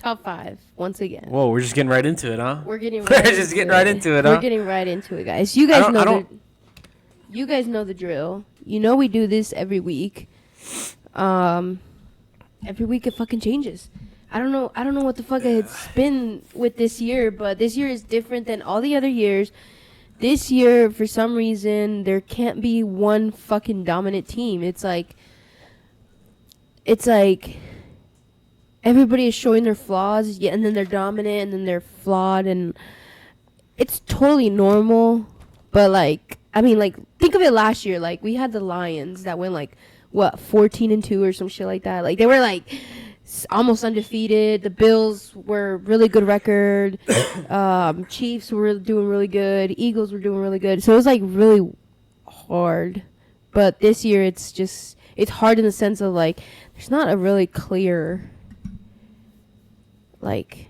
Top 5 once again. Whoa, we're just getting right into it, huh? We're getting We're right just getting right into it, huh? We're getting right into it, guys. You guys you guys know the drill. You know we do this every week. Every week it fucking changes. I don't know what the fuck it's been with this year, but this year is different than all the other years. This year, for some reason, there can't be one fucking dominant team. It's like everybody is showing their flaws, yeah, and then they're dominant, and then they're flawed, and it's totally normal. But like, I mean, like, think of it last year. Like, we had the Lions that went like 14-2 or some shit like that. Like, they were like almost undefeated. The Bills were really good record. Chiefs were doing really good. Eagles were doing really good. So it was like really hard. But this year it's hard in the sense of like there's not a really clear, like,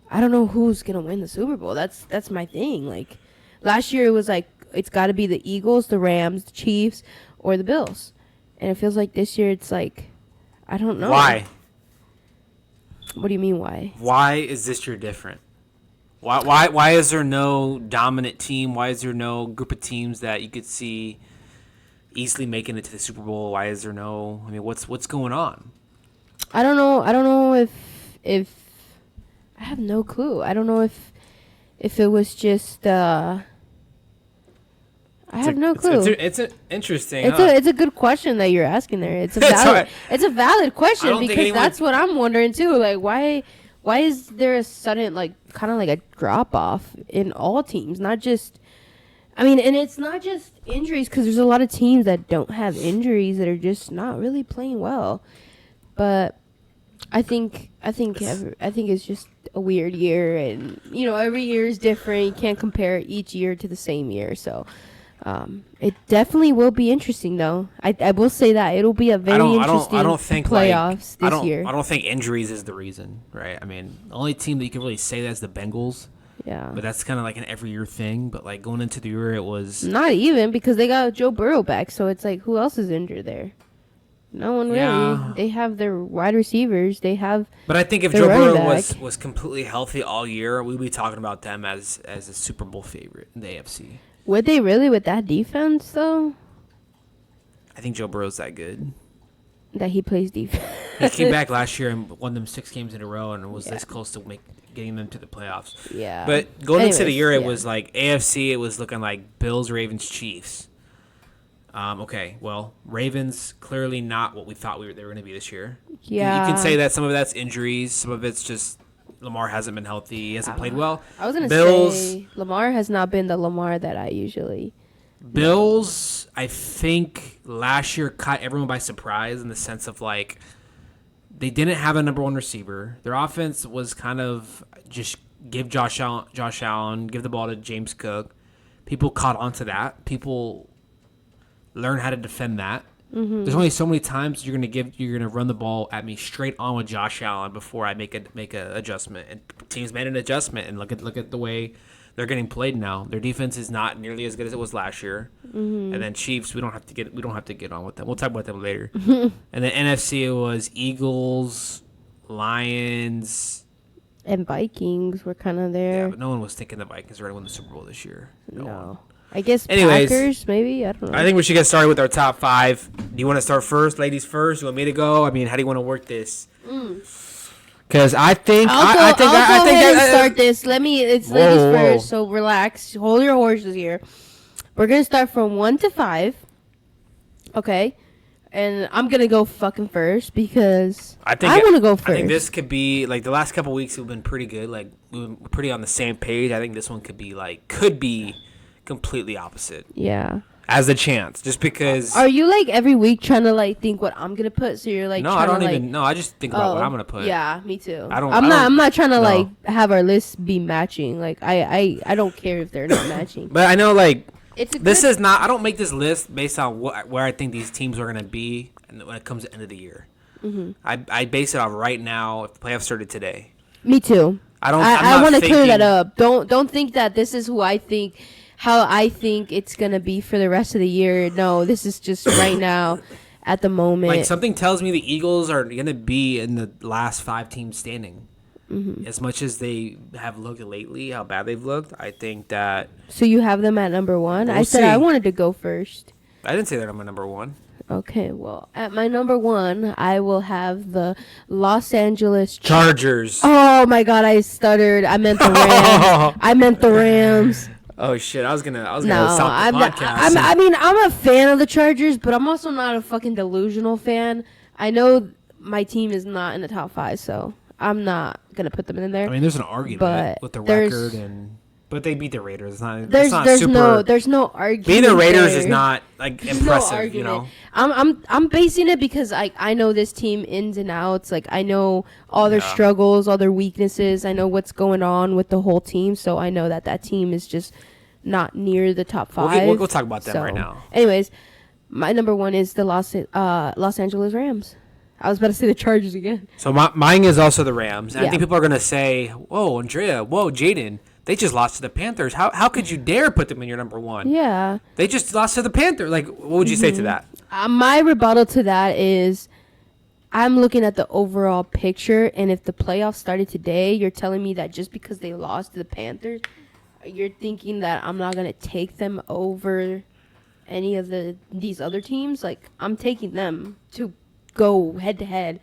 I don't know who's gonna win the Super Bowl. That's my thing. Like last year it was like it's got to be the Eagles, the Rams, the Chiefs, or the Bills. And it feels like this year it's like I don't know. Why? What do you mean why? Why is this year different? Why is there no dominant team? Why is there no group of teams that you could see easily making it to the Super Bowl? Why is there no? I mean, what's going on? I don't know if I have no clue. I don't know if it was just I have no clue. It's interesting. It's a good question that you're asking there. It's a valid question because that's what I'm wondering too. Like why is there a sudden like kind of like a drop off in all teams? Not just, I mean, and it's not just injuries because there's a lot of teams that don't have injuries that are just not really playing well. But I think it's just a weird year, and you know every year is different. You can't compare each year to the same year, so. It definitely will be interesting, though. I will say that it'll be a very interesting playoffs this year. I don't think injuries is the reason, right? I mean, the only team that you can really say that is the Bengals. Yeah. But that's kind of like an every year thing. But like going into the year, it was not even because they got Joe Burrow back. So it's like, who else is injured there? No one really. Yeah. They have their wide receivers. They have. But I think if Joe Burrow was completely healthy all year, we'd be talking about them as a Super Bowl favorite in the AFC. Would they really with that defense, though? I think Joe Burrow's that good. That he plays defense. He came back last year and won them 6 games in a row and was this close to getting them to the playoffs. Yeah. But going into the year, it was like AFC, it was looking like Bills, Ravens, Chiefs. Okay, well, Ravens, clearly not what we thought they were going to be this year. Yeah. You can say that some of that's injuries, some of it's just Lamar hasn't been healthy. He hasn't played well. I was going to say Lamar has not been the Lamar that I usually. Bills, I think last year caught everyone by surprise in the sense of like they didn't have a number one receiver. Their offense was kind of just give Josh Allen, give the ball to James Cook. People caught on to that. People learn how to defend that. Mm-hmm. There's only so many times you're gonna run the ball at me straight on with Josh Allen before I make a adjustment. And teams made an adjustment, and look at the way they're getting played now. Their defense is not nearly as good as it was last year. Mm-hmm. And then Chiefs, we don't have to get on with them. We'll talk about them later. And then NFC, it was Eagles, Lions, and Vikings were kind of there. Yeah, but no one was thinking the Vikings were going to win the Super Bowl this year. No. I guess Packers, maybe? I don't know. I think we should get started with our top 5. Do you want to start first, ladies first? You want me to go? I mean, how do you want to work this? Because I think I'll go ahead and start this. It's ladies first, so relax. Hold your horses here. We're going to start from 1 to 5. Okay? And I'm going to go fucking first because I want to go first. I think this could be, like, the last couple weeks have been pretty good. Like, we've been pretty on the same page. I think this one could be completely opposite. Yeah. As a chance, just because. Are you like every week trying to like think what I'm gonna put? So you're like, no, I don't even. No, I just think about what I'm gonna put. Yeah, me too. I'm not trying to like have our list be matching. Like I don't care if they're not matching. But I know like this is not. I don't make this list based on where I think these teams are gonna be when it comes to the end of the year. Mm-hmm. I base it off right now. If the playoffs started today. Me too. I want to clear that up. Don't think that this is who I think. How I think it's going to be for the rest of the year. No, this is just right now at the moment. Like, something tells me the Eagles are going to be in the last 5 teams standing. Mm-hmm. As much as they have looked lately, how bad they've looked, I think that... So you have them at number 1? I said I wanted to go first. I didn't say they're my number 1. Okay, well, at my number 1, I will have the Los Angeles Chargers. Oh, my God, I stuttered. I meant the Rams. Oh shit! I was gonna stop the podcast. I'm a fan of the Chargers, but I'm also not a fucking delusional fan. I know my team is not in the top 5, so I'm not gonna put them in there. I mean, there's an argument with the record, but they beat the Raiders. There's no argument. Beating the Raiders is not like impressive, you know. I'm basing it because I know this team ins and outs. Like, I know all their struggles, all their weaknesses. I know what's going on with the whole team, so I know that team is just not near the top 5. We'll talk about them right now. Anyways, my number 1 is the Los Angeles Rams. I was about to say the Chargers again. So mine is also the Rams. And I think people are gonna say, "Whoa, Andrea! Whoa, Jaden! They just lost to the Panthers. How could you dare put them in your number 1? Yeah. They just lost to the Panthers. Like, what would you say to that? My rebuttal to that is I'm looking at the overall picture, and if the playoffs started today, you're telling me that just because they lost to the Panthers, you're thinking that I'm not going to take them over any of these other teams? Like, I'm taking them to go head-to-head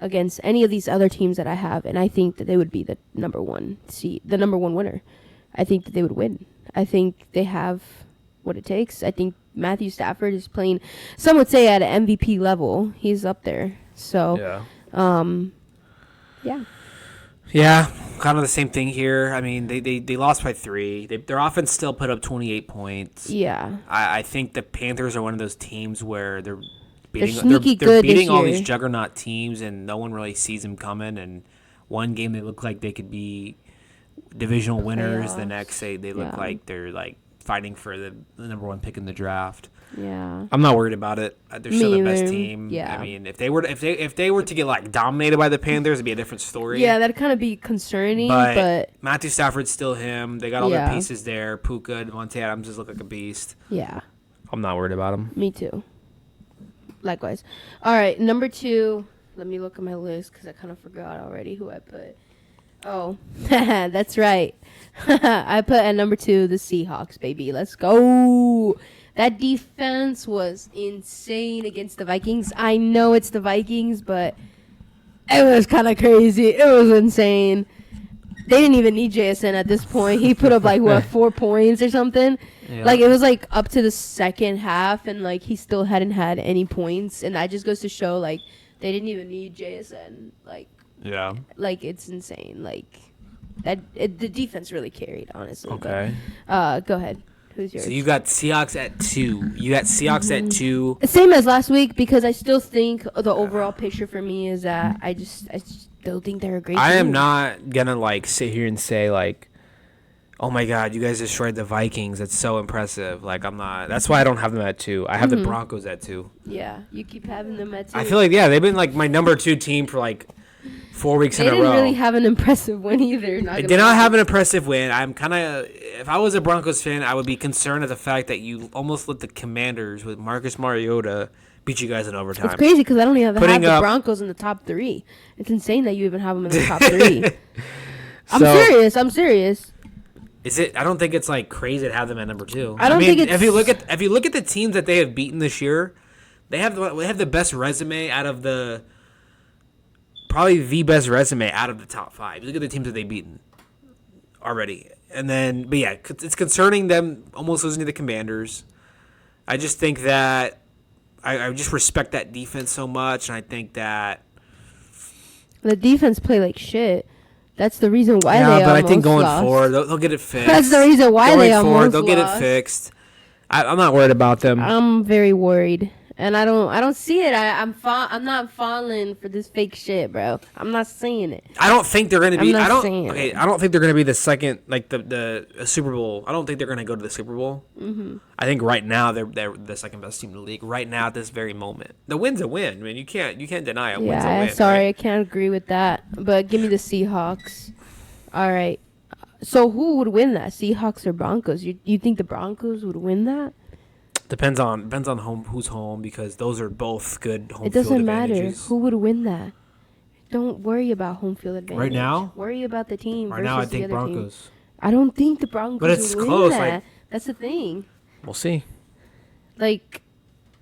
against any of these other teams that I have, and I think that they would be the number 1 seed, the number 1 winner. I think that they would win. I think they have what it takes. I think Matthew Stafford is playing, some would say, at an MVP level. He's up there. So, yeah. Yeah, kind of the same thing here. I mean, they lost by 3. Their offense still put up 28 points. Yeah. I think the Panthers are one of those teams where they're beating all these juggernaut teams, and no one really sees them coming. And one game they look like they could be divisional winners. The next they look like they're like fighting for the number 1 pick in the draft. Yeah, I'm not worried about it. They're still the best team. Yeah, I mean, if they were to get like dominated by the Panthers, it'd be a different story. Yeah, that'd kind of be concerning. But Matthew Stafford's still him. They got all their pieces there. Puka, Devontae Adams just look like a beast. Yeah, I'm not worried about him. Me too. Likewise. All right, number 2. Let me look at my list because I kind of forgot already who I put. Oh, that's right. I put at number 2 the Seahawks, baby. Let's go. That defense was insane against the Vikings. I know it's the Vikings, but it was kind of crazy. It was insane. They didn't even need JSN at this point. He put up 4 points or something. Yeah. Like, it was up to the second half, and he still hadn't had any points. And that just goes to show they didn't even need JSN. Yeah. It's insane. The defense really carried, honestly. Okay. But, go ahead. Who's yours? So you got Seahawks at 2. You got Seahawks at 2. Same as last week, because I still think the overall picture for me is that I still think they're a great team. I am not gonna sit here and say oh my God, you guys destroyed the Vikings. That's so impressive. I'm not. That's why I don't have them at 2. I have the Broncos at 2. Yeah, you keep having them at 2. I feel they've been my number 2 team for 4 weeks in a row. They didn't really have an impressive win either. They did not have an impressive win. I'm kind of, if I was a Broncos fan, I would be concerned at the fact that you almost let the Commanders with Marcus Mariota beat you guys in overtime. It's crazy because I don't even have the Broncos in the top 3. It's insane that you even have them in the top 3. I'm serious. Is it? I don't think it's crazy to have them at number 2. I think it's. If you look at the teams that they have beaten this year, they have the best resume out of probably the best resume out of the top 5. Look at the teams that they've beaten already. And then, but yeah, it's concerning them almost losing to the Commanders. I just think that I just respect that defense so much, and I think that the defense play like shit. That's the reason why they almost lost. Yeah, but I think going lost. forward, they'll get it fixed. That's the reason why they almost they'll get it fixed. I'm not worried about them. I'm very worried. And I don't see it. I'm not falling for this fake shit, bro. I'm not seeing it. I don't think they're gonna be. I don't think they're gonna be the second, the Super Bowl. I don't think they're gonna go to the Super Bowl. Mm-hmm. I think right now they're the second best team in the league. Right now at this very moment, the win's a win. I mean, you can't deny it. Win's a win. Sorry, right? I can't agree with that. But give me the Seahawks. All right. So who would win that? Seahawks or Broncos? You think the Broncos would win that? Depends on who's home, because those are both good home It doesn't field matter advantages. who would win that. Don't worry about home field advantage. Right now? Worry about the team Right versus now, I the think other Broncos. team. I don't think the Broncos But it's would close, win that. like- That's the thing. We'll see. Like,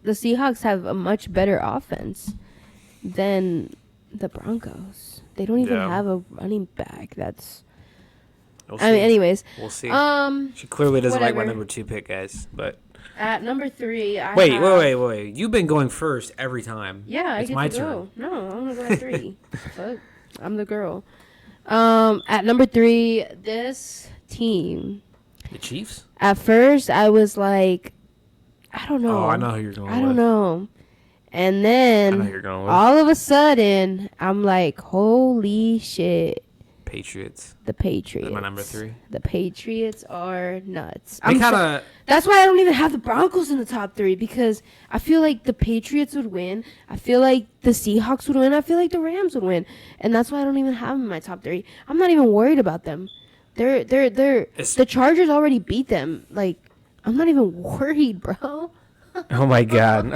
the Seahawks have a much better offense than the Broncos. They don't even have a running back. That's... We'll I mean, see. anyways. We'll see. She clearly doesn't like my whatever. number 2 pick, guys. But At number 3, I wait. have... You've been going first every time. Yeah, it's I get my to turn. go. No, I'm gonna go at 3. Fuck, I'm the girl. At number 3, this team. The Chiefs? At first, I was like, I don't know. Oh, I know who you're going with. I don't know. And I know then who you're going with. all of a sudden, I'm like, holy shit. Patriots. The Patriots. That's my number 3. The Patriots are nuts. They kind of... That's why I don't even have the Broncos in the top 3, because I feel like the Patriots would win. I feel like the Seahawks would win. I feel like the Rams would win. And that's why I don't even have them in my top 3. I'm not even worried about them. The Chargers already beat them. Like, I'm not even worried, bro. Oh my god.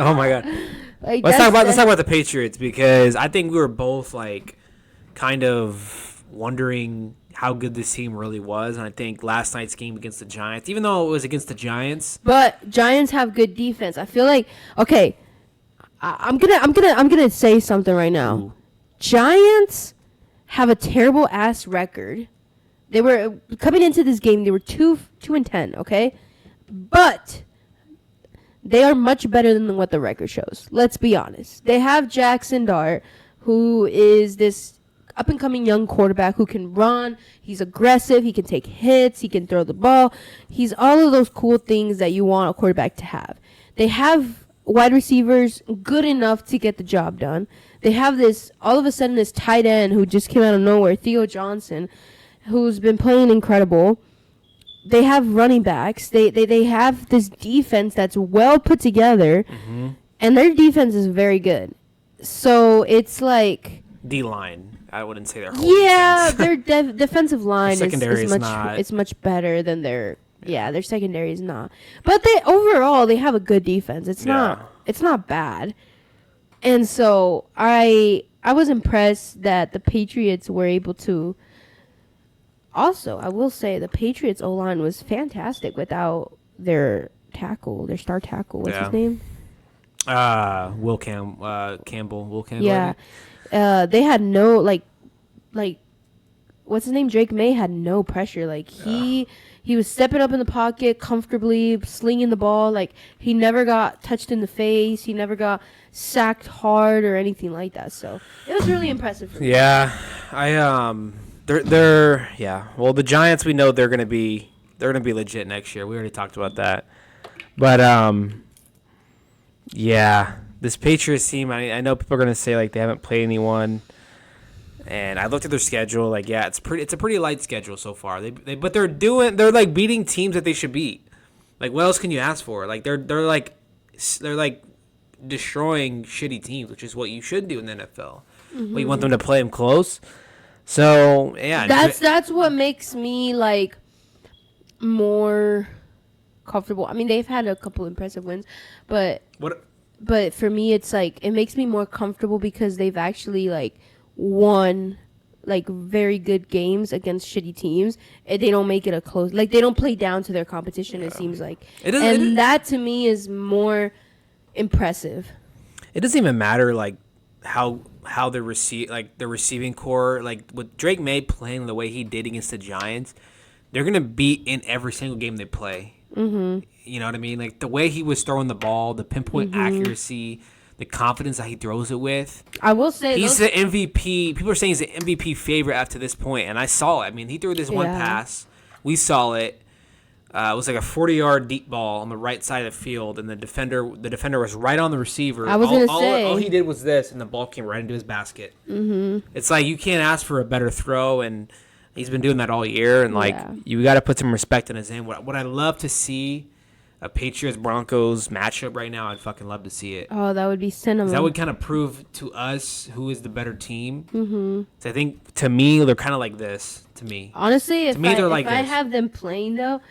Like, Let's talk about the Patriots, because I think we were both like kind of wondering how good this team really was, and I think last night's game against the Giants, even though it was against the Giants, but Giants have good defense. I feel like, okay, I'm gonna say something right now. Ooh. Giants have a terrible ass record. They were coming into this game. They were 2-10. Okay, but they are much better than what the record shows. Let's be honest. They have Jackson Dart, who is this up-and-coming young quarterback who can run. He's aggressive. He can take hits. He can throw the ball. He's all of those cool things that you want a quarterback to have. They have wide receivers good enough to get the job done. They have all of a sudden, this tight end who just came out of nowhere, Theo Johnson, who's been playing incredible. They have running backs. They have this defense that's well put together, and their defense is very good. So it's like... D-line. I wouldn't say they're defense. Their defensive line is much better than their secondary is not. But overall they have a good defense. It's not bad. And so I was impressed that the Patriots were able to. Also, I will say the Patriots O-line was fantastic without their star tackle. What's his name? Will Campbell. Yeah. They had no like what's his name? Drake May had no pressure. Like he was stepping up in the pocket comfortably, slinging the ball. Like he never got touched in the face. He never got sacked hard or anything like that. So it was really impressive for me. Yeah, they're Well, the Giants, we know they're gonna be legit next year. We already talked about that. But this Patriots team, I know people are gonna say like they haven't played anyone, and I looked at their schedule. Like, it's a pretty light schedule so far. But they're like beating teams that they should beat. Like, what else can you ask for? Like they're like destroying shitty teams, which is what you should do in the NFL. But you want them to play them close. So yeah, that's what makes me like more comfortable. I mean, they've had a couple impressive wins, but for me, it's like it makes me more comfortable because they've actually like won like very good games against shitty teams, and they don't make it a close. Like they don't play down to their competition. Yeah. It seems like, that to me is more impressive. It doesn't even matter like how the receiving core, like with Drake May playing the way he did against the Giants, they're gonna beat in every single game they play. Mm-hmm. You know what I mean? Like the way he was throwing the ball, the pinpoint accuracy, the confidence that he throws it with. I will say he's the MVP. People are saying he's the MVP favorite up to this point, and I saw it. I mean, he threw this one pass. We saw it. It was like a 40-yard deep ball on the right side of the field, and the defender was right on the receiver. I was going to say. All he did was this, and the ball came right into his basket. Mm-hmm. It's like you can't ask for a better throw, and he's been doing that all year, and you got to put some respect in his name. What I love to see, a Patriots-Broncos matchup right now, I'd fucking love to see it. Oh, that would be cinema. That would kind of prove to us who is the better team. Mm-hmm. So I think, to me, they're kind of like this, to me. Honestly, if I have them playing, though,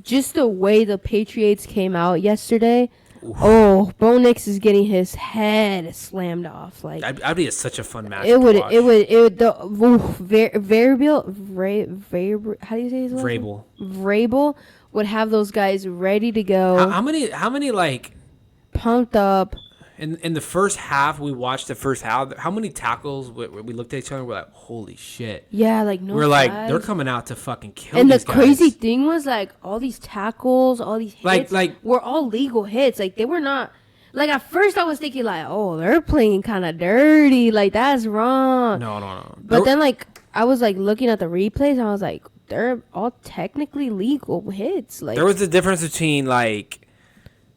just the way the Patriots came out yesterday. Oof. Oh, Bo Nix is getting his head slammed off. Like that'd be such a fun match. It would. Variable. How do you say his name? Vrabel would have those guys ready to go. How many like pumped up? In the first half, we watched the first half. How many tackles we looked at each other and we're like, holy shit. Yeah, like no. We're like, they're coming out to fucking kill and these guys. And the crazy thing was like all these tackles, all these hits were all legal hits. Like they were not. Like at first I was thinking like, oh, they're playing kind of dirty. Like that's wrong. No. But then like I was like looking at the replays and I was like, they're all technically legal hits. Like there was a difference between like.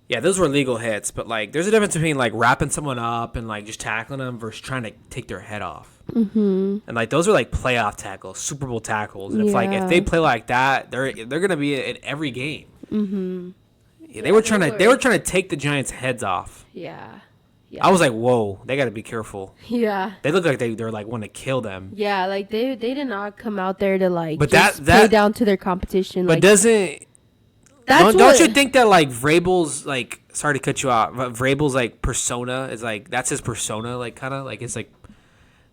Yeah, those were legal hits, but like, there's a difference between like wrapping someone up and like just tackling them versus trying to take their head off. Mm-hmm. And like, those are like playoff tackles, Super Bowl tackles. And if they play like that, they're gonna be in every game. Mm-hmm. Yeah, they were trying to take the Giants' heads off. Yeah. I was like, whoa, they got to be careful. Yeah. They look like they're like want to kill them. Yeah, like they did not come out there to like but just play down to their competition. But like, doesn't. Don't you think that like Vrabel's like, sorry to cut you out, but Vrabel's like persona is like, that's his persona, like kind of like it's like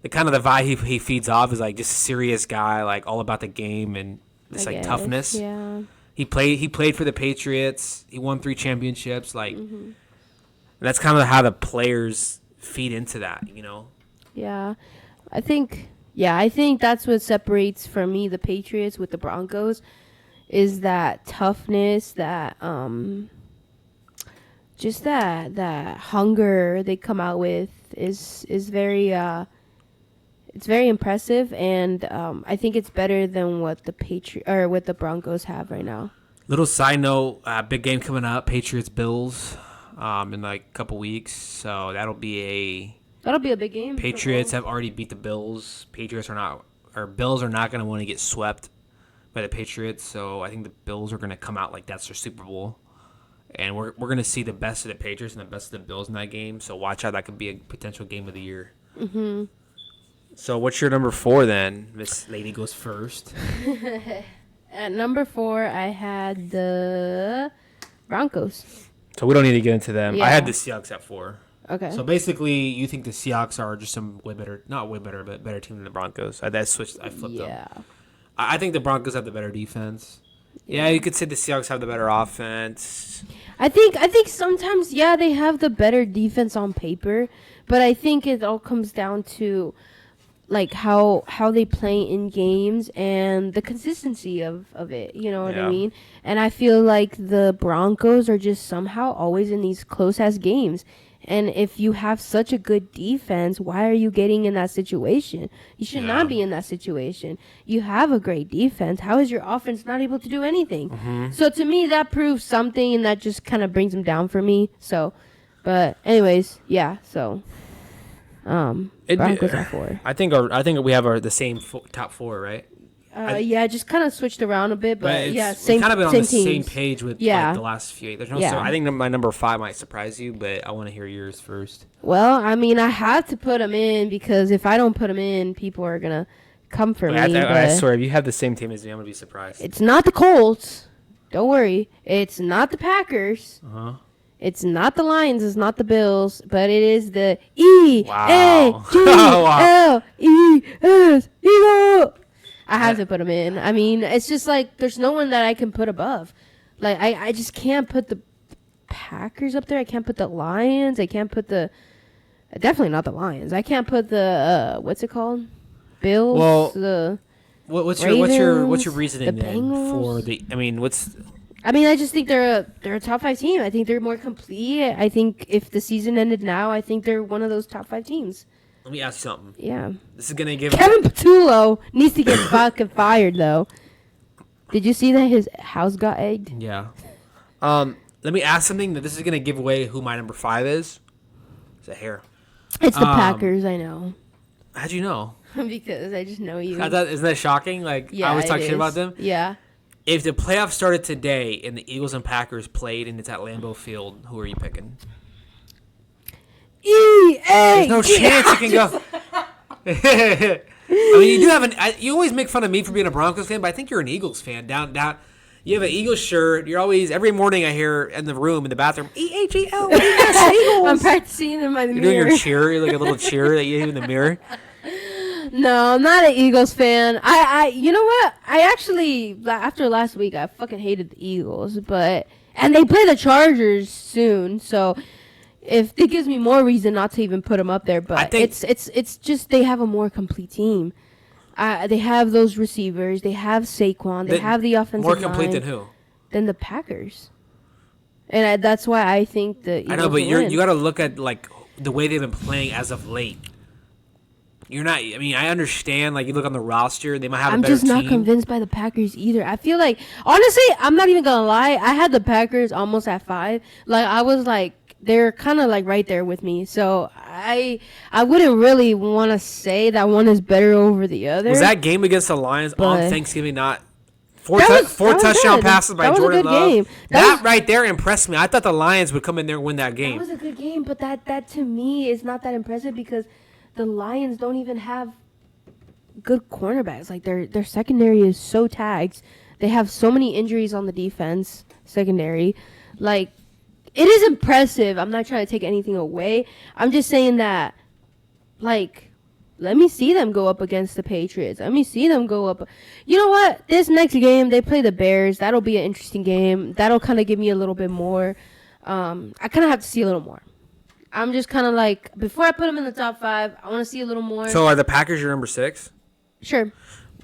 the kind of the vibe he feeds off is like just serious guy, like all about the game and this like toughness. Yeah. He played for the Patriots. He won 3 championships. Like, and that's kind of how the players feed into that, you know. Yeah, I think that's what separates for me the Patriots with the Broncos. Is that toughness, that just that hunger they come out with is very it's very impressive, and I think it's better than what the Broncos have right now. Little side note, big game coming up, Patriots Bills, in like a couple weeks, so that'll be a big game. Patriots have already beat the Bills. Bills are not going to want to get swept by the Patriots, so I think the Bills are going to come out like that's their Super Bowl, and we're going to see the best of the Patriots and the best of the Bills in that game. So watch out, that could be a potential game of the year. Mm-hmm. So what's your number 4 then? Miss Lady goes first. At number 4, I had the Broncos. So we don't need to get into them. Yeah. I had the Seahawks at 4. Okay. So basically, you think the Seahawks are just not way better, but better team than the Broncos. I flipped them. Yeah. I think the Broncos have the better defense. Yeah, you could say the Seahawks have the better offense. I think sometimes, they have the better defense on paper, but I think it all comes down to like how they play in games and the consistency of it. You know what I mean? And I feel like the Broncos are just somehow always in these close-ass games. And if you have such a good defense, why are you getting in that situation? You should not be in that situation. You have a great defense. How is your offense not able to do anything? Mm-hmm. So to me, that proves something, and that just kind of brings them down for me. So, but anyways, so Broncos at 4. I think we have the same top 4, right? Just kind of switched around a bit, but same. Kind of been on the teams. Same page with like, the last few. There's no. I think my number 5 might surprise you, but I want to hear yours first. Well, I mean, I had to put them in because if I don't put them in, people are gonna come for me. I swear, if you have the same team as me, I'm gonna be surprised. It's not the Colts. Don't worry. It's not the Packers. It's not the Lions. It's not the Bills. But it is the E-A-G-L-E-S Eagle. I have to put them in. I mean, it's just like there's no one that I can put above. Like I just can't put the Packers up there. I can't put the Lions. I can't put definitely not the Lions. I can't put the what's it called? Bills. Well, what's Ravens, your reasoning the then for the? I mean, I just think they're a top 5 team. I think they're more complete. I think if the season ended now, I think they're one of those top 5 teams. Let me ask you something. Yeah. This is gonna give Kevin Patullo needs to get fucking fired though. Did you see that his house got egged? Yeah. Let me ask something that this is gonna give away who my number 5 is. It's a hair. It's the Packers, I know. How'd you know? Because I just know you. Isn't that shocking? Like I always talk shit about them. Yeah. If the playoffs started today and the Eagles and Packers played and it's at Lambeau Field, who are you picking? There's no chance you can go. I mean, you do have you always make fun of me for being a Broncos fan, but I think you're an Eagles fan. Down You have an Eagles shirt. You're always every morning. I hear in the room in the bathroom, Eagles. I'm practicing in my mirror. You're doing your cheer, you're like a little cheer that you do in the mirror. No, I'm not an Eagles fan. You know what? I actually after last week, I fucking hated the Eagles, and they play the Chargers soon, so if it gives me more reason not to even put them up there, but it's just they have a more complete team. They have those receivers. They have Saquon. They have the offensive line. More complete than who? Than the Packers. And that's why I think the Eagles I know, but you got to look at like the way they've been playing as of late. You're not. I mean, I understand. Like you look on the roster, they might have a better team. I'm just not convinced by the Packers either. I feel like honestly, I'm not even gonna lie. I had the Packers almost at 5. Like I was like. They're kind of like right there with me, so I wouldn't really want to say that one is better over the other. Was that game against the Lions on Thanksgiving not four touchdown passes by Jordan Love? Game. That right there impressed me. I thought the Lions would come in there and win that game. That was a good game, but that to me is not that impressive because the Lions don't even have good cornerbacks. Like their secondary is so tagged. They have so many injuries on the defense secondary. Like it is impressive. I'm not trying to take anything away. I'm just saying that, like, let me see them go up against the Patriots. Let me see them go up. You know what? This next game, they play the Bears. That'll be an interesting game. That'll kind of give me a little bit more. I kind of have to see a little more. I'm just kind of like, before I put them in the top 5, I want to see a little more. So are the Packers your number 6? Sure.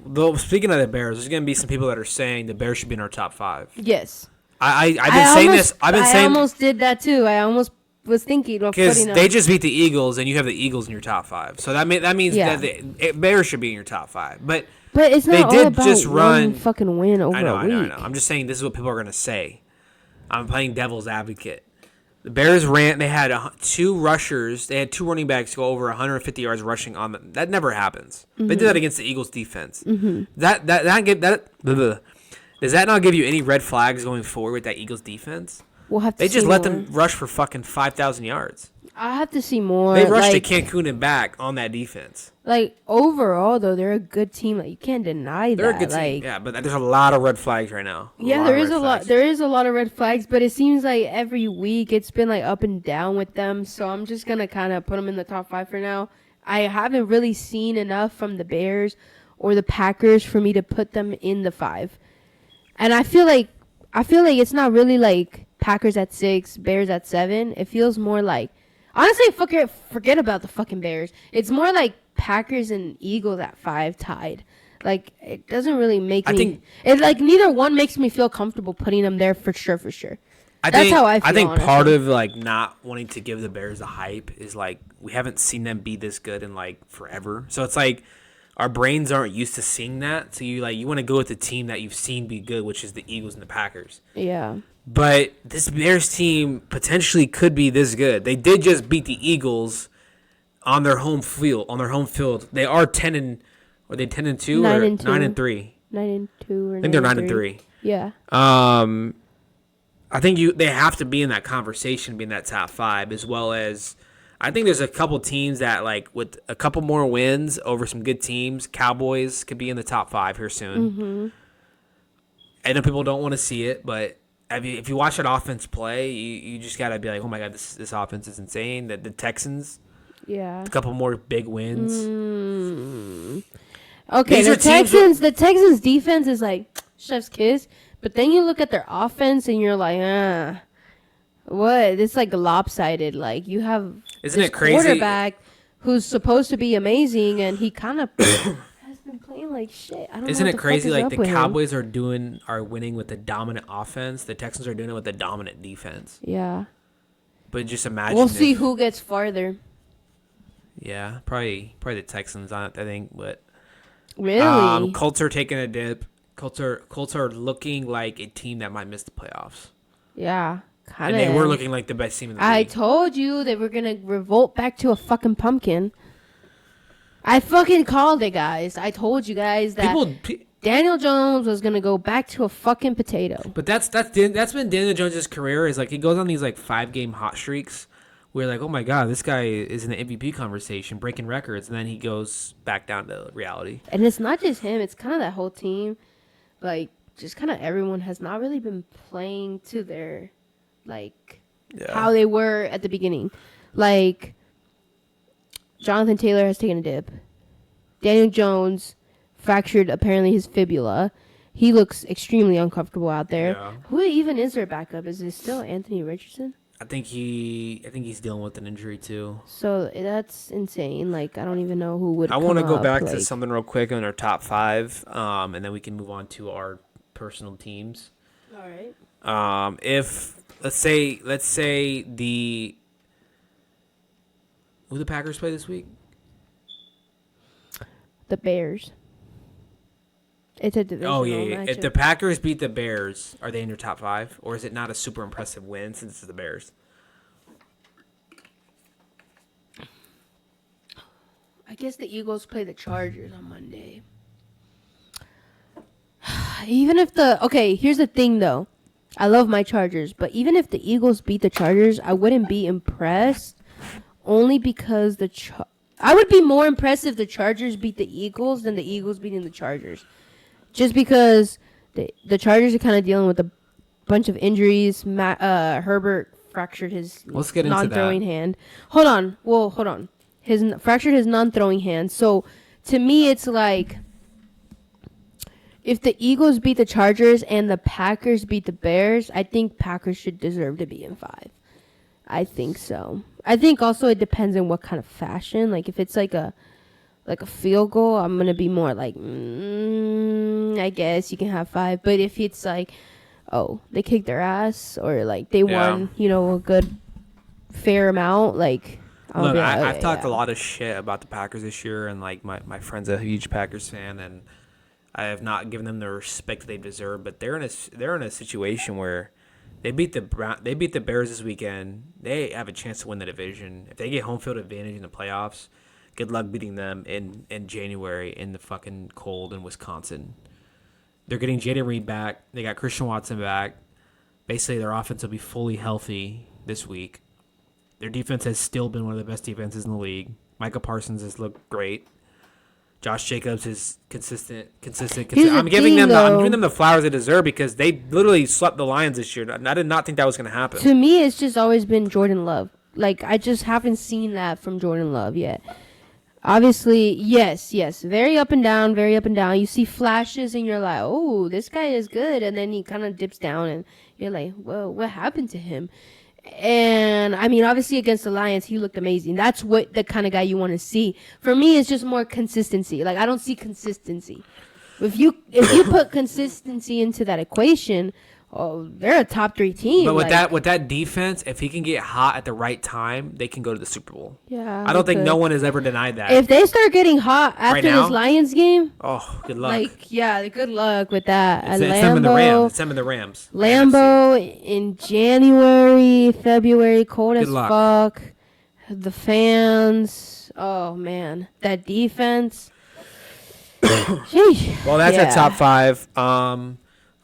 Though, speaking of the Bears, there's going to be some people that are saying the Bears should be in our top 5. Yes. I've been saying this. I almost did that too. I almost was thinking of putting them. Because they just beat the Eagles, and you have the Eagles in your top 5. So that means that the Bears should be in your top 5. But it's not they all did about just one fucking win over a week. I know. I'm just saying this is what people are going to say. I'm playing devil's advocate. The Bears they had 2 rushers. They had 2 running backs go over 150 yards rushing on them. That never happens. Mm-hmm. They did that against the Eagles defense. Mm-hmm. Does that not give you any red flags going forward with that Eagles defense? We'll have to They see just let more. them rush for fucking 5,000 yards. I have to see more. They rushed to Cancun and back on that defense. Like, overall, though, they're a good team. Like, you can't deny that. They're a good team, yeah, but there's a lot of red flags right now. There is a lot of red flags, but it seems like every week it's been, like, up and down with them, so I'm just going to kind of put them in the top 5 for now. I haven't really seen enough from the Bears or the Packers for me to put them in the 5. And I feel like it's not really like Packers at 6, Bears at 7. It feels more like, honestly, forget about the fucking Bears. It's more like Packers and Eagles at 5 tied. Like it doesn't really make me. It's like neither one makes me feel comfortable putting them there for sure. That's how I feel. I think honestly. Part of like not wanting to give the Bears the hype is like we haven't seen them be this good in like forever. So it's like. Our brains aren't used to seeing that, so you want to go with the team that you've seen be good, which is the Eagles and the Packers. Yeah. But this Bears team potentially could be this good. They did just beat the Eagles on their home field. They are 10-2 or 9-3? 9-2 or 9-3. I think they're 9-3. Yeah. I think they have to be in that conversation, be in that top 5, as well as. I think there's a couple teams that, like, with a couple more wins over some good teams, Cowboys could be in the top 5 here soon. Mm-hmm. I know people don't want to see it, but if you watch that offense play, you just got to be like, oh, my God, this offense is insane. The Texans, a couple more big wins. Okay, the Texans defense is like chef's kiss, but then you look at their offense and you're like, what? It's like lopsided. Like you have it crazy? Quarterback who's supposed to be amazing, and he kind of has been playing like shit. I don't Isn't know it crazy? Like the Cowboys are winning with the dominant offense. The Texans are doing it with the dominant defense. Yeah. But just imagine. We'll see who gets farther. Yeah, probably the Texans on it. I think, but really, Colts are taking a dip. Colts are looking like a team that might miss the playoffs. Yeah. And they were looking like the best team in the league. I told you they were going to revolt back to a fucking pumpkin. I fucking called it, guys. I told you guys that Daniel Jones was going to go back to a fucking potato. But that's been Daniel Jones' career. Is like he goes on these like 5-game hot streaks where like, oh my God, this guy is in the MVP conversation, breaking records. And then he goes back down to reality. And it's not just him. It's kind of that whole team. Like, just kind of everyone has not really been playing to their, like, how they were at the beginning. Like, Jonathan Taylor has taken a dip. Daniel Jones fractured, apparently, his fibula. He looks extremely uncomfortable out there. Yeah. Who even is their backup? Is it still Anthony Richardson? I think he's dealing with an injury too. So that's insane. Like, I don't even know who would. I want to go back like, to something real quick on our top 5, and then we can move on to our personal teams. All right. If let's say who the Packers play this week? The Bears. It's a divisional matchup. If the Packers beat the Bears, are they in your top 5, or is it not a super impressive win since it's the Bears? I guess the Eagles play the Chargers on Monday. Even if here's the thing though. I love my Chargers, but even if the Eagles beat the Chargers, I wouldn't be impressed. Only because I would be more impressed if the Chargers beat the Eagles than the Eagles beating the Chargers. Just because the Chargers are kind of dealing with a bunch of injuries. Herbert fractured his non-throwing hand. Hold on. Fractured his non-throwing hand. So, to me, it's like, if the Eagles beat the Chargers and the Packers beat the Bears, I think Packers should deserve to be in 5. I think so. I think also it depends on what kind of fashion. Like, if it's like a field goal, I'm going to be more like, I guess you can have 5. But if it's like, oh, they kicked their ass, or like they won, a good fair amount, like, look, I've talked a lot of shit about the Packers this year, and like my friend's a huge Packers fan, and I have not given them the respect they deserve. But they're in a situation where they beat the Bears this weekend. They have a chance to win the division if they get home field advantage in the playoffs. Good luck beating them in January in the fucking cold in Wisconsin. They're getting Jaden Reed back. They got Christian Watson back. Basically, their offense will be fully healthy this week. Their defense has still been one of the best defenses in the league. Micah Parsons has looked great. Josh Jacobs is consistent. I'm giving them the flowers they deserve because they literally swept the Lions this year. I did not think that was going to happen. To me, it's just always been Jordan Love. Like, I just haven't seen that from Jordan Love yet. Obviously, yes, very up and down. You see flashes and you're like, oh, this guy is good. And then he kind of dips down and you're like, well, what happened to him? And, I mean, obviously against the Lions, he looked amazing. That's what the kind of guy you want to see. For me, it's just more consistency. Like, I don't see consistency. If you put consistency into that equation, oh, they're a top 3 team. But with that defense, if he can get hot at the right time, they can go to the Super Bowl. Yeah, I don't think no one has ever denied that. If they start getting hot after this Lions game, oh, good luck. Like, yeah, good luck with that. It's them and the Rams. It's them and the Rams. Lambeau in January, February, cold as fuck. The fans, oh man, that defense. Sheesh. Well, that's our top 5. I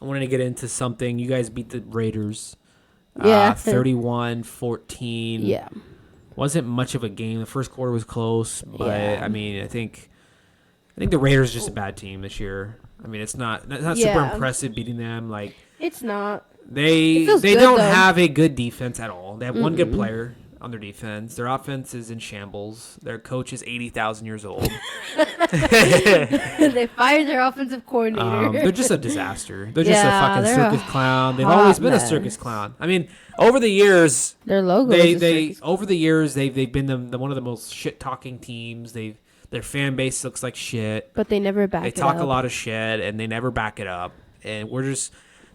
wanted to get into something. You guys beat the Raiders. 31-14. Yeah. Wasn't much of a game. The first quarter was close, but I mean, I think the Raiders are just a bad team this year. I mean, it's not super impressive beating them. Like, it's not. They don't have a good defense at all. They have one good player on their defense. Their offense is in shambles. Their coach is 80,000 years old. They fired their offensive coordinator. They're just a disaster. They're just a fucking circus clown. They've always been a circus clown. I mean, over the years, their logo. Over the years they've been one of the most shit talking teams. Their fan base looks like shit, but they never back. They talk a lot of shit and they never back it up. And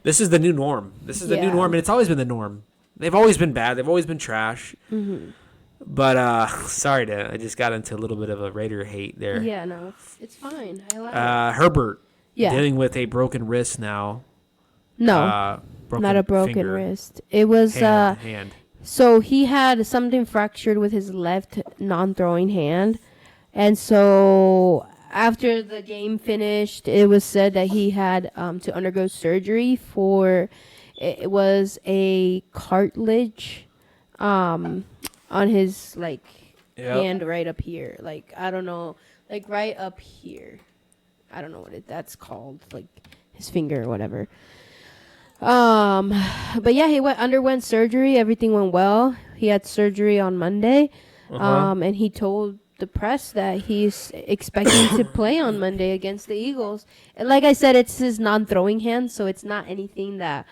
this is the new norm. This is the new norm, and it's always been the norm. They've always been bad. They've always been trash. Mm-hmm. But sorry I just got into a little bit of a Raider hate there. Yeah, no, it's fine. I like Herbert dealing with a broken wrist now. No, not a broken finger. Wrist. It was hand. So he had something fractured with his left non-throwing hand, and so after the game finished, it was said that he had to undergo surgery for. It was a cartilage on his hand right up here. Like, I don't know, like right up here. I don't know what that's called. Like his finger or whatever. But yeah, he underwent surgery. Everything went well. He had surgery on Monday. And he told the press that he's expecting to play on Monday against the Eagles. And like I said, it's his non-throwing hand, so it's not anything that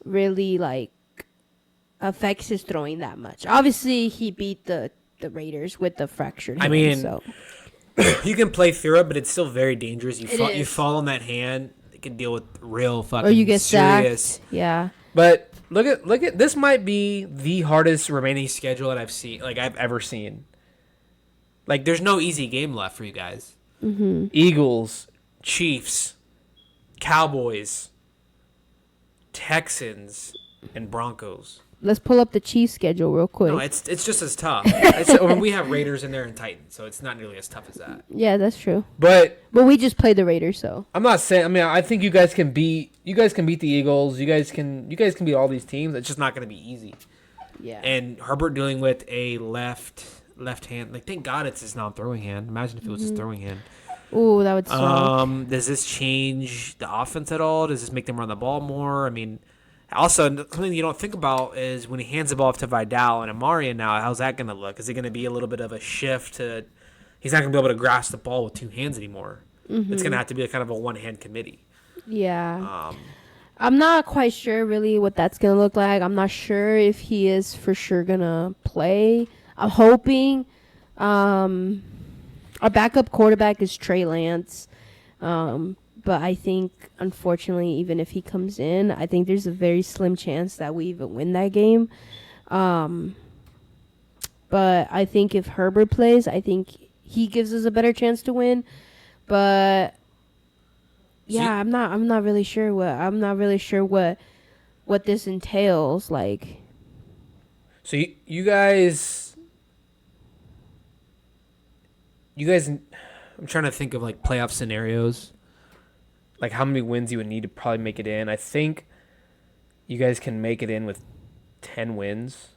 really like affects his throwing that much. Obviously, he beat the Raiders with the fractured hand. I mean, so. You can play through it, but it's still very dangerous. You fall on that hand, it can deal with real fucking or you get serious. Sacked. Yeah. But look at this might be the hardest remaining schedule that I've ever seen. Like, there's no easy game left for you guys. Mm-hmm. Eagles, Chiefs, Cowboys, Texans, and Broncos. Let's pull up the Chiefs schedule real quick. No, it's just as tough. We have Raiders in there and Titans, so it's not nearly as tough as that. Yeah, that's true. But we just played the Raiders, so I'm not saying. I mean, I think you guys can beat the Eagles. You guys can beat all these teams. It's just not going to be easy. Yeah. And Herbert dealing with a left hand. Like, thank God it's his non-throwing hand. Imagine if it was his throwing hand. Ooh, that would suck. Does this change the offense at all? Does this make them run the ball more? I mean. Also, something you don't think about is when he hands the ball off to Vidal and Amari now, how's that going to look? Is it going to be a little bit of a shift to he's not going to be able to grasp the ball with two hands anymore? Mm-hmm. It's going to have to be a kind of a one-hand committee. Yeah. I'm not quite sure really what that's going to look like. I'm not sure if he is for sure going to play. I'm hoping. Our backup quarterback is Trey Lance. But I think, unfortunately, even if he comes in, I think there's a very slim chance that we even win that game. But I think if Herbert plays, I think he gives us a better chance to win. But yeah, I'm not really sure what this entails. Like, so you guys, I'm trying to think of like playoff scenarios. Like how many wins you would need to probably make it in. I think you guys can make it in with 10 wins,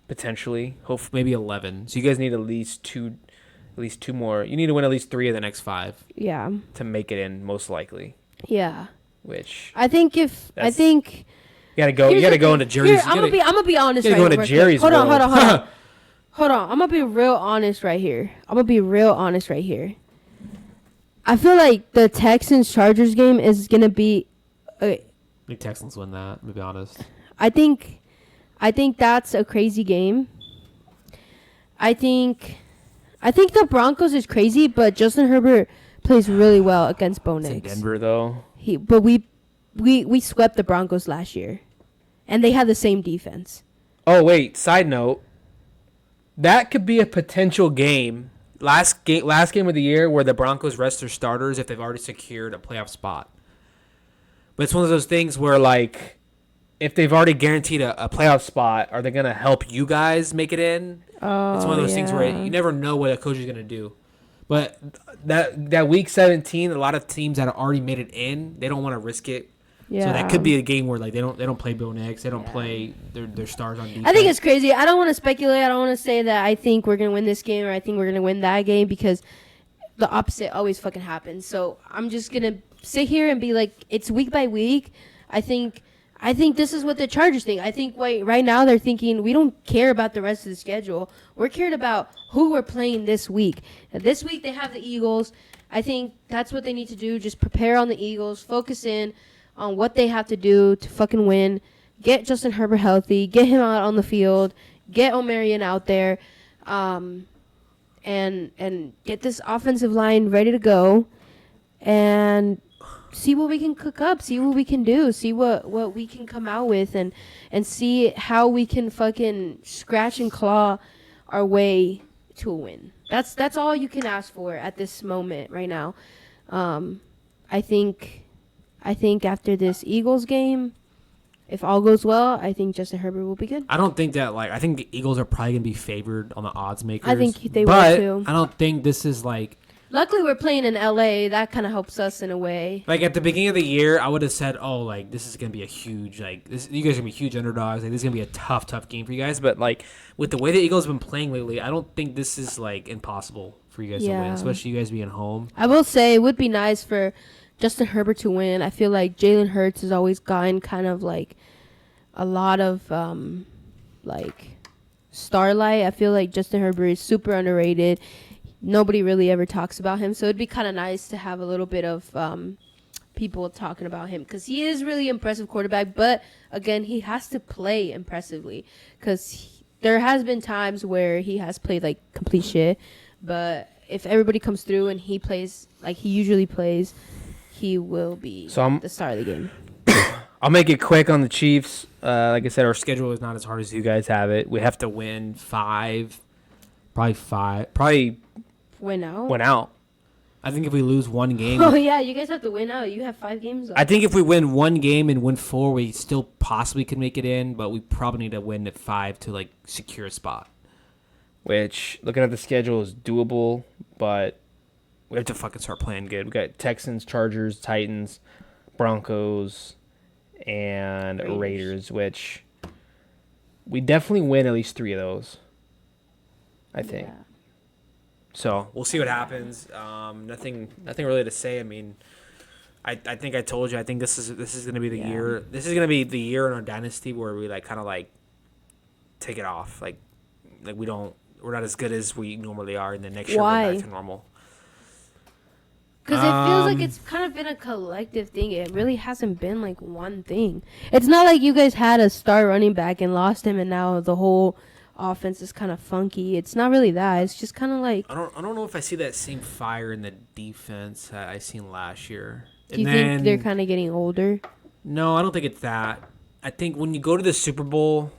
potentially. Hopefully, maybe 11. So you guys need at least two more. You need to win at least 3 of the next 5. Yeah. To make it in, most likely. Yeah. Which I think you gotta go into Jerry's. I'm gonna be honest. You gotta go into Jerry's. Hold on. Hold on. I'm gonna be real honest right here. I feel like the Texans-Chargers game is going to be... I think Texans win that, to be honest. I think that's a crazy game. I think the Broncos is crazy, but Justin Herbert plays really well against Bo Nix. It's in Denver, though. But we swept the Broncos last year, and they had the same defense. Oh, wait. Side note. That could be a potential game. Last game of the year where the Broncos rest their starters if they've already secured a playoff spot. But it's one of those things where, like, if they've already guaranteed a playoff spot, are they going to help you guys make it in? Oh, it's one of those things where you never know what a coach is going to do. But that week 17, a lot of teams that have already made it in, they don't want to risk it. Yeah. So that could be a game where like they don't play Bo Nix, they don't play their stars on defense. I think it's crazy. I don't want to speculate. I don't want to say that I think we're gonna win this game or I think we're gonna win that game because the opposite always fucking happens. So I'm just gonna sit here and be like, it's week by week. I think this is what the Chargers think. I think right now they're thinking we don't care about the rest of the schedule. We're cared about who we're playing this week. And this week they have the Eagles. I think that's what they need to do. Just prepare on the Eagles. Focus in on what they have to do to fucking win. Get Justin Herbert healthy. Get him out on the field. Get O'Marion out there. And get this offensive line ready to go. And see what we can cook up. See what we can do. See what we can come out with. And see how we can fucking scratch and claw our way to a win. That's all you can ask for at this moment right now. I think after this Eagles game, if all goes well, I think Justin Herbert will be good. I don't think that, I think the Eagles are probably going to be favored on the odds makers. I think they will, too. I don't think this is, Luckily, we're playing in L.A. That kind of helps us in a way. Like, at the beginning of the year, I would have said, this is going to be a huge, you guys are going to be huge underdogs. This is going to be a tough game for you guys. But, with the way the Eagles have been playing lately, I don't think this is, impossible for you guys to win, especially you guys being home. I will say it would be nice for Justin Herbert to win. I feel like Jalen Hurts has always gotten kind of like a lot of like starlight. I feel like Justin Herbert is super underrated. Nobody really ever talks about him, so it'd be kind of nice to have a little bit of people talking about him because he is really impressive quarterback. But again, he has to play impressively because there has been times where he has played like complete shit. But if everybody comes through and he plays like he usually plays, he will be the star of the game. I'll make it quick on the Chiefs. Like I said, our schedule is not as hard as you guys have it. We have to win probably win out. Win out. I think if we lose one game. Oh yeah, you guys have to win out. You have 5 games left. I think if we win one game and win 4, we still possibly can make it in, but we probably need to win at 5 to like secure a spot. Which, looking at the schedule, is doable, but we have to fucking start playing good. We got Texans, Chargers, Titans, Broncos, and Raiders, which we definitely win at least 3 of those, I think. Yeah. So we'll see what happens. Nothing really to say. I mean, I think I told you. I think this is gonna be the year. This is gonna be the year in our dynasty where we like kind of like take it off. Like we're not as good as we normally are, and then next year we're back to normal. Because it feels like it's kind of been a collective thing. It really hasn't been like one thing. It's not like you guys had a star running back and lost him, and now the whole offense is kind of funky. It's not really that. It's just kind of like I don't know if I see that same fire in the defense that I seen last year. Do you think they're kind of getting older? No, I don't think it's that. I think when you go to the Super Bowl,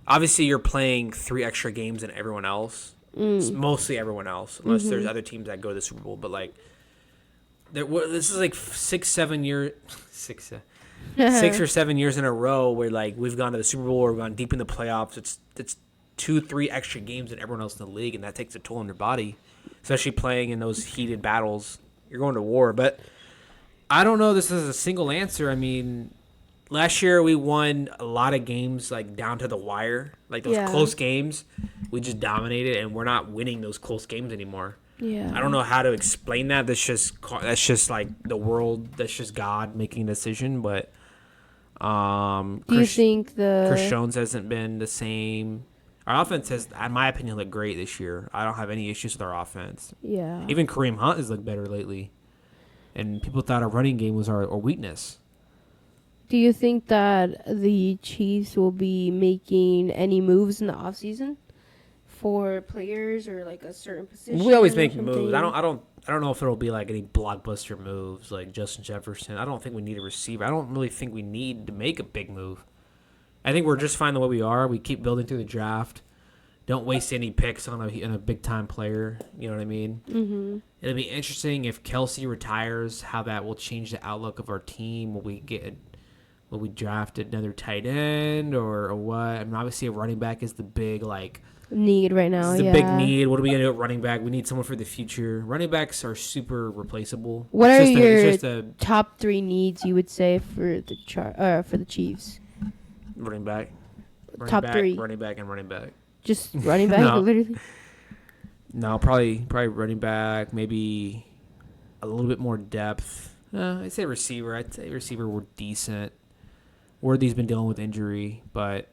obviously you're playing 3 extra games than everyone else. It's mostly everyone else, unless there's other teams that go to the Super Bowl. But like, this is like 6 or 7 years in a row where like we've gone to the Super Bowl or we've gone deep in the playoffs. It's 2-3 extra games than everyone else in the league, and that takes a toll on your body, especially playing in those heated battles. You're going to war, but I don't know. This is a single answer. I mean, last year we won a lot of games like down to the wire, like those close games. We just dominated, and we're not winning those close games anymore. Yeah. I don't know how to explain that. That's just like the world. That's just God making a decision. But do you think Chris Jones hasn't been the same? Our offense has, in my opinion, looked great this year. I don't have any issues with our offense. Yeah. Even Kareem Hunt has looked better lately, and people thought our running game was our weakness. Do you think that the Chiefs will be making any moves in the offseason for players or like a certain position? We always make moves. I don't know if it'll be like any blockbuster moves like Justin Jefferson. I don't think we need a receiver. I don't really think we need to make a big move. I think we're just fine the way we are. We keep building through the draft. Don't waste any picks on a big time player. You know what I mean? Mm-hmm. It'll be interesting if Kelsey retires, how that will change the outlook of our team. Will we draft another tight end or what? I mean, obviously a running back is the big like need right now. It's a big need. What are we gonna do at running back? We need someone for the future. Running backs are super replaceable. What are your top 3 needs you would say for the Chiefs? Running back. Top 3. Running back and running back. Just running back, literally. No, probably running back. Maybe a little bit more depth. I'd say receiver. We're decent. Worthy's been dealing with injury, but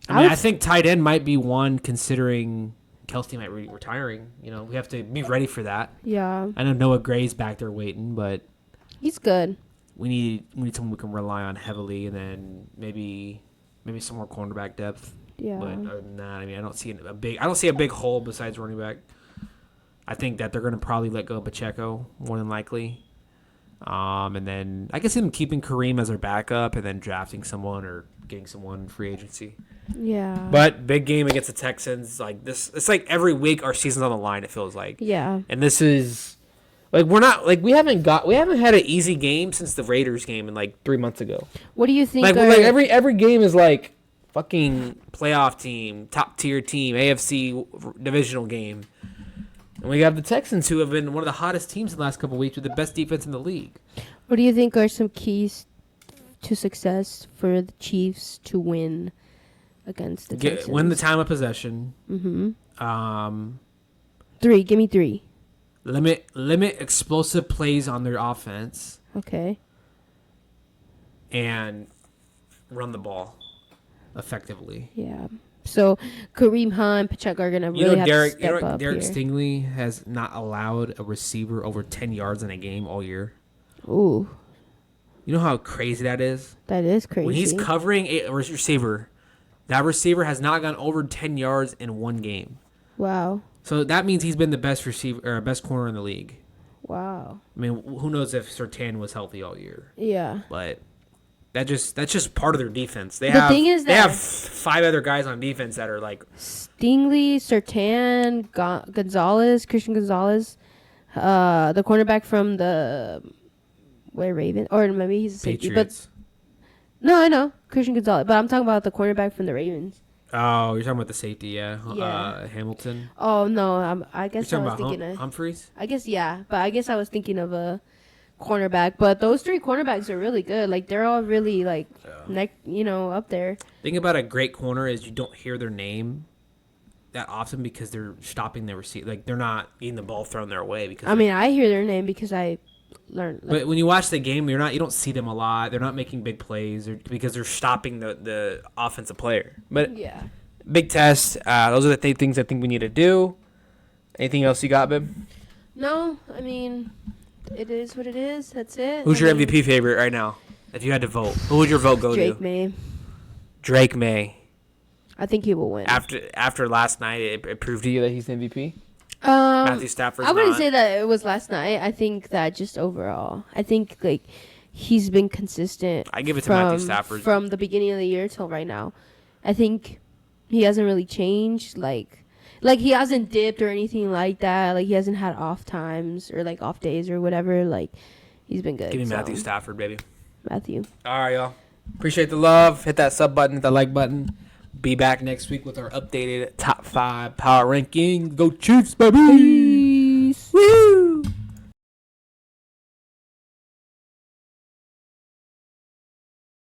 I think tight end might be one considering Kelsey might be retiring. You know, we have to be ready for that. Yeah. I know Noah Gray's back there waiting, but he's good. We need someone we can rely on heavily, and then maybe some more cornerback depth. Yeah. But other than that, I mean, I don't see a big hole besides running back. I think that they're going to probably let go of Pacheco more than likely. And then I can see them keeping Kareem as their backup and then drafting someone or getting someone in free agency. Yeah. But big game against the Texans, like this, it's like every week our season's on the line. It feels like. Yeah. And this is like we haven't had an easy game since the Raiders game in like 3 months ago. What do you think? Like every game is like fucking playoff team, top tier team, AFC divisional game. And we have the Texans, who have been one of the hottest teams in the last couple of weeks with the best defense in the league. What do you think are some keys to success for the Chiefs to win against the Texans? Win the time of possession. Mm-hmm. 3. Give me 3. limit explosive plays on their offense. Okay. And run the ball effectively. Yeah. So Kareem Hunt, Pacheco are gonna really have to step up Derek here. Stingley has not allowed a receiver over 10 yards in a game all year. Ooh, You know how crazy that is? that is crazy. When he's covering a receiver, that receiver has not gone over 10 yards in one game. Wow. So that means he's been the best receiver or best corner in the league. Wow. I mean, who knows if Surtain was healthy all year? Yeah. But that's just part of their defense. They Thing is they have 5 other guys on defense that are like Stingley, Surtain, Gonzalez, Christian Gonzalez, the cornerback from the Raven, or maybe he's a safety. Patriots. But no, I know Christian Gonzalez, but I'm talking about the cornerback from the Ravens. Oh, you're talking about the safety, yeah. Yeah. Hamilton. Oh no, I guess I You're was talking thinking about of. Humphreys? I guess but I guess I was thinking of a cornerback. But those 3 cornerbacks are really good. Like they're all really like up there. Thing about a great corner is you don't hear their name that often because they're stopping the receiver. Like they're not getting the ball thrown their way because I hear their name because I learned. but when you watch the game, you don't see them a lot. They're not making big plays because they're stopping the offensive player. But Yeah. big test. Those are the things I think we need to do. Anything else you got, babe? No, I mean, it is what it is. That's it. Who's your MVP favorite right now? If you had to vote, who would your vote go Drake to? May. Drake May. I think he will win. After last night, it proved to you that he's the MVP. Matthew Stafford's I wouldn't not. say that it was last night. I think that just overall, I think like he's been consistent. I give it to Matthew Stafford from the beginning of the year till right now. I think he hasn't really changed. Like he hasn't dipped or anything like that. Like he hasn't had off times or like off days or whatever. Like he's been good. Give me Matthew Stafford, baby. Matthew. All right, y'all. Appreciate the love. Hit that sub button, hit the like button. Be back next week with our updated top 5 power ranking. Go Chiefs, baby! Peace. Woo!